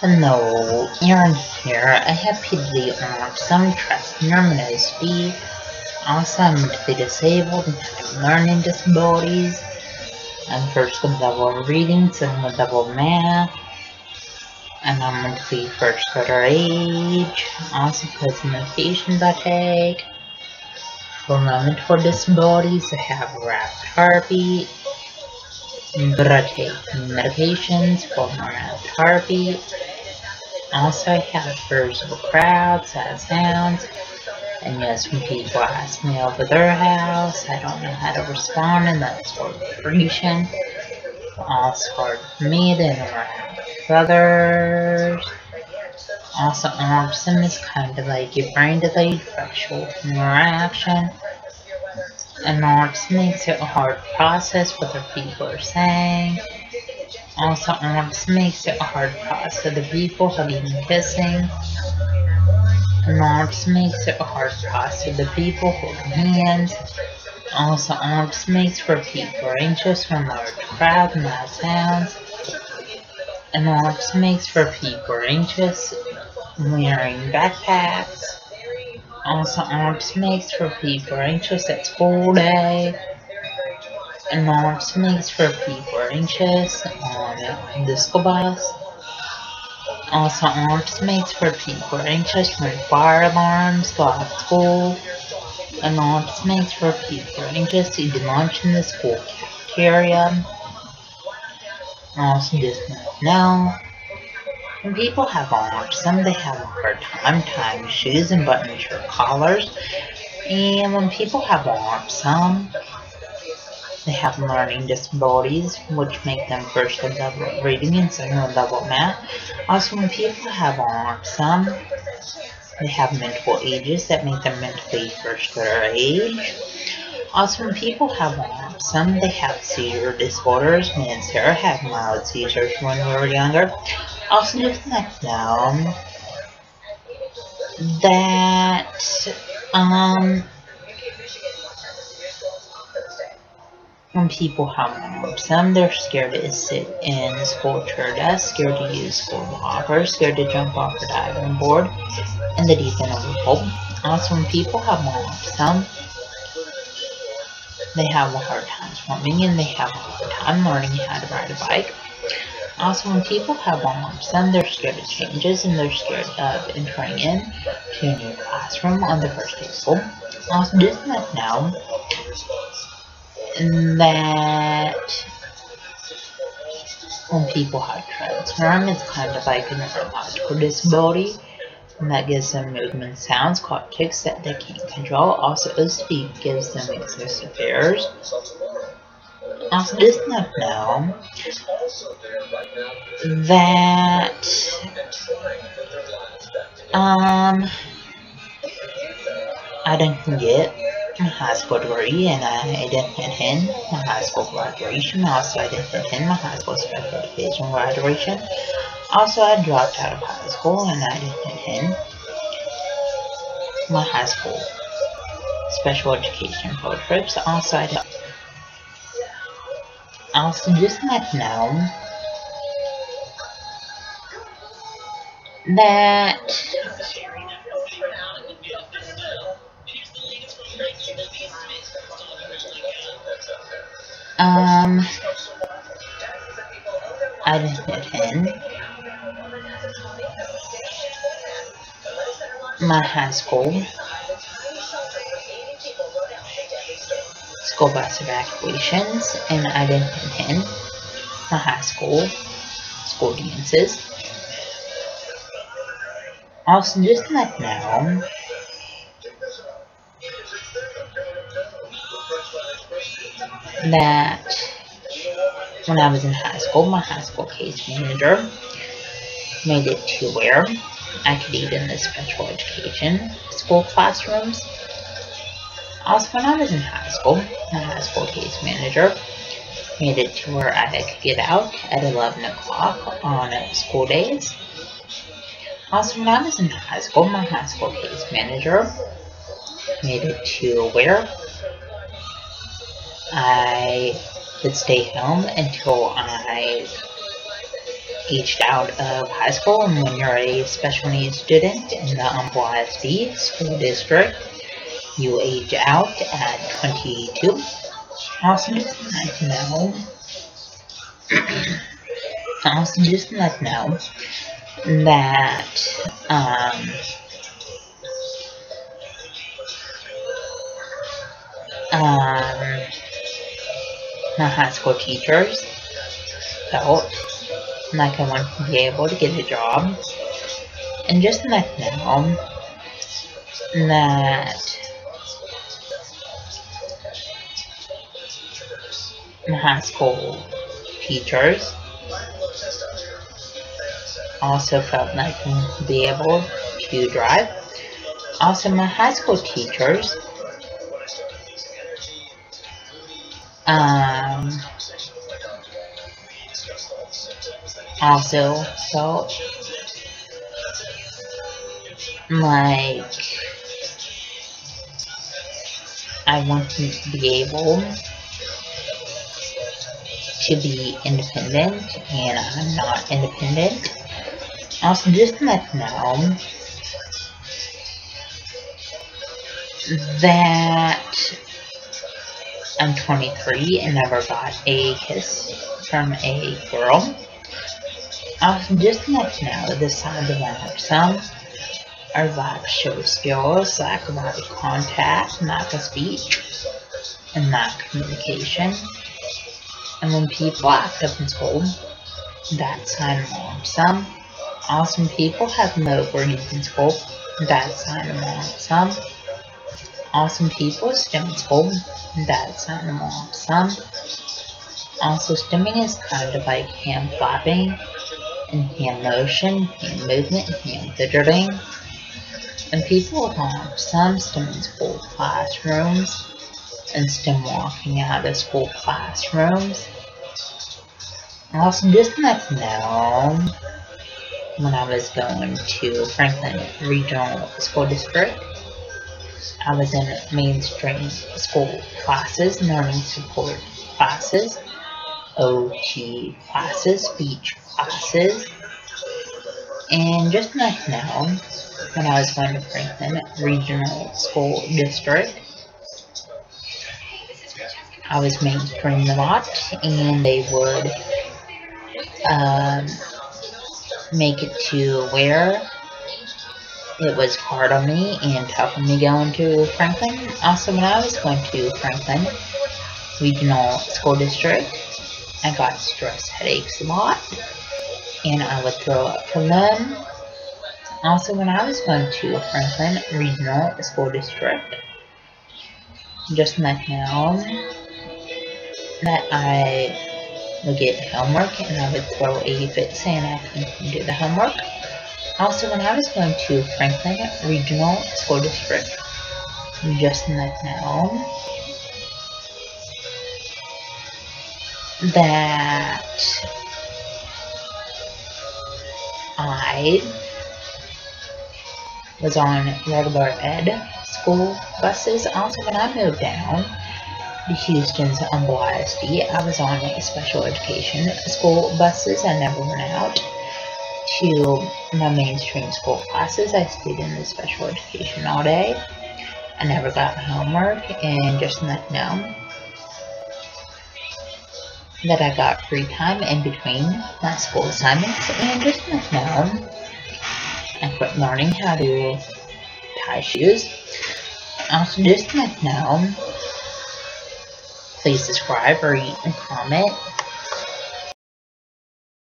Hello, Aaron here. I have PhD on some trust speed, also mentally disabled and have learning disabilities. I'm first level reading, second level math, and I'm mentally first letter age. Also has medications I take. For my mental disabilities, I have rapid heartbeat, but I take medications for my rapid heartbeat. Also, I have virtual crowds, as sounds, and yes, when people ask me over their house, I don't know how to respond, and that's sort of frustration. Also hard for me to interact with others. Also, autism is kind of like your brain delayed facial interaction, and autism makes it a hard process what the people are saying. Also, autism makes it a hard process the people hugging and kissing. Autism makes it a hard process the people holding hands. Also, autism makes for people anxious when large crowd and loud sounds. And autism makes for people anxious wearing backpacks. Also, autism makes for people anxious at school day. And autism makes for people anxious on the school bus. Also, autism makes for people anxious when fire alarms go off at school. And autism makes for people anxious to eat lunch in the school cafeteria. Also, just know, when people have autism, they have a hard time tying shoes and buttoning shirt collars. And when people have autism, they have learning disabilities, which make them first level reading and second level math. Also, when people have autism, they have mental ages that make them mentally first letter age. Also, when people have autism, they have seizure disorders. Me and Sarah had mild seizures when we were younger. Also, just let know that when people have autism, they're scared to sit in the school chair desk, scared to use school lockers, scared to jump off the diving board in the deep end of the pool. Also, when people have autism, they have a hard time swimming and they have a hard time learning how to ride a bike. Also, when people have autism, they're scared of changes and they're scared of entering in to a new classroom on the first day of school. Also, just let know that when people have transform, it's kind of like a neurological disability, and that gives them movement sounds called tics that they can't control. Also, speed gives them excessive errors. Also, just let know that I didn't get my high school degree, and I didn't attend my high school graduation. Also, I didn't attend my high school special education graduation. Also, I dropped out of high school, and I didn't attend my high school special education field trips. Also, just let know that I didn't attend my high school bus evacuations, and I didn't attend my high school dances. Also, just let know that when I was in high school, my high school case manager made it to where I could eat in the special education school classrooms. Also, when I was in high school, my high school case manager made it to where I could get out at 11 o'clock on school days. Also, when I was in high school, my high school case manager made it to where I could stay home until I aged out of high school, and when you're a special needs student in the Humble ISD school district, you age out at 22. Also, just like know, also just like know that my high school teachers felt like I wanted to be able to get a job, and just like know that my high school teachers also felt like I wanted to be able to drive. Also, my high school teachers also felt like I wanted to be able to be independent, and I'm not independent. Also, just let know that I'm 23 and never got a kiss from a girl. Also, just let know the signs of autism are lack of show skills, lack of eye contact, lack of speech, and lack of communication. And when people act up in school, that's a sign of autism. Also, when people have no grades in school, that's a sign of autism. Also, when people stim in school, that's a sign of autism. Also, stimming is kind of like hand flapping and hand motion, hand movement, and hand fidgeting. And people with autism stim in school classrooms and stim walking out of school classrooms. Also, just let know, when I was going to Franklin Regional School District, I was in mainstream school classes, learning support classes, OT classes, speech classes, and just let know, when I was going to Franklin Regional School District, I was mainstream a lot, and they would make it to where it was hard on me and tough on me going to Franklin. Also, when I was going to Franklin Regional School District, I got stress headaches a lot, and I would throw up from them. Also, when I was going to Franklin Regional School District, just let know that I would get homework and I would throw a fit saying I couldn't do the homework. Also, when I was going to Franklin Regional School District, just let know that I was on regular ed school buses. Also, when I moved down to Houston's Humble ISD, I was on special education school buses. I never went out to my mainstream school classes. I stayed in the special education all day. I never got homework, and just let know that I got free time in between my school assignments, and just let know I quit learning how to tie shoes. Also, just let know, please subscribe, rate, and comment.